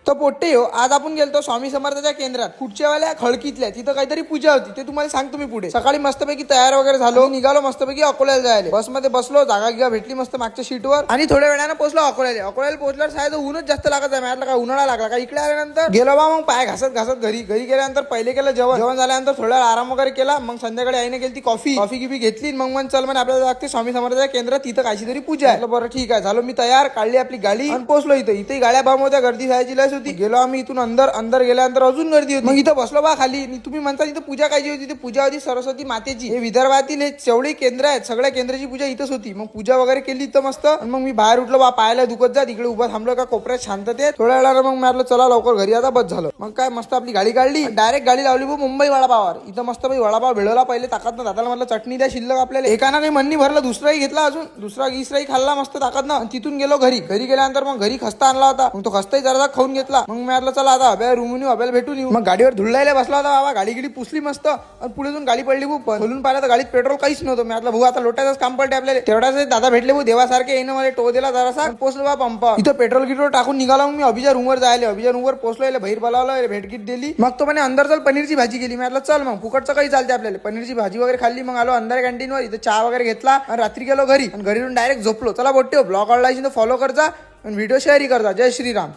तर पोट्टे हो, आज आपण गेलतो स्वामी समर्थाच्या केंद्रात कुठच्यावाल्या खळकीतल्या. तिथं काहीतरी पूजा होती, ते तुम्हाला सांगतो मी पुढे. सकाळी मस्तपैकी तयार वगैरे झालो, निघालो मस्तपैकी अकोल्याला जायला. बसमध्ये बसलो, जागा गिगा भेटली मस्त मागच्या सीटवर आणि थोड्या वेळानं पोहोचलो अकोल्याला. अकोल्याला पोहोचल्यावर शायद ऊनच जास्त लागत आहे. मला काय उन्हाळा लागला का. इकडे आल्यानंतर गेलो बा, मग पाय घासत घासत घरी गेल्यानंतर पहिले केलं जेवण झाल्यानंतर थोडा आराम वगैरे केला. मग संध्याकाळी आईने केली ती कॉफी गिफी घेतली. मग चल म्हणे आपल्याला लागते स्वामी समर्थाच्या केंद्रात, तिथं काहीतरी तरी पूजा आहे. बरं ठीक आहे, झालो मी तयार, काढली आपली गाडी आणि पोहोचलो इथं. इथे गाड्या बाम होत्या, गर्दी जायची लस होती. गेलो आम्ही इथून अंदर गेल्यानंतर अजून गर्दी होती. मग इथं बसलो बा खाली. तुम्ही म्हणता इथं पूजा कायची होती, ती पूजा होती सरस्वती मातेची. हे विदर्भातील हे जेवढे केंद्र आहेत सगळ्या केंद्राची पूजा इथंच होती. मग पूजा वगैरे केली इथं मस्त. मग मी बाहेर उठलो बा, पायाला दुखत जा, तिकडे उभा थांबलो का कोपऱ्यात शांततेत. थोड्या वेळाला मग म्हटलं चला लवकर घरी आता, बस झालं. मग काय मस्त आपली गाडी काढली, डायरेक्ट गाडी लावली भाऊ मुंबई वडापावर. इथं मस्त भाई वडापाव भेळवला. पहिले ताकद ना दादाला म्हटलं चटणी द्या शिल्लक आपल्याला. एकाना काही म्हणणी भरलं, दुसराही घेतला, अजून दुसरा गिसराही खाल्ला मस्त ताकद ना. तिथून गेलो घरी गेल्यानंतर मग घरी खस्ता आणला होता. मग तो खस्ताही जरा खाऊन घेतला. मग म्हटलं चला आता अभ्या रूमून अभ्याला भेटून येऊ. मग गाडीवर धुळायला बसला होता बाबा. गाडी पुसली मस्त आणि पुढे जाऊन गाडी पडली भाऊ. खोलून पाहिलं तर गाडीत पेट्रोल काहीच नव्हतं. म्हटलं भाऊ आता लोटायचंच काम पडते आपल्याला. तेवढाच दादा भेटले भाऊ देवासारखे. येणं मला टो दिला जरासा, पोहोचलो बा पंप. इथं पेट्रोल गिट्रोल टाकून निघाला. मग मी अभिजा रूमवर जायला. अभिजा रूमवर पोहोचलो, बाहेर बोलावलं, भेटगीट दिली. मग तो म्हणे अंदर चल पनीरची भाजी केली. म्हटलं चल मग फुकटचं काही चालते आपल्याला. पनीरची भाजी वगैरे खाल्ली. मग आलो अंदर कॅन्टीनवर, इथं चहा वगैरे घेतला आणि रात्री गेलो घरी. आणि घरी येऊन डायरेक्ट झोपलो. चला बोट्टे ब्लॉग आवडला फॉलो करजा आणि व्हिडिओ शेअरही करजा. जय श्रीराम.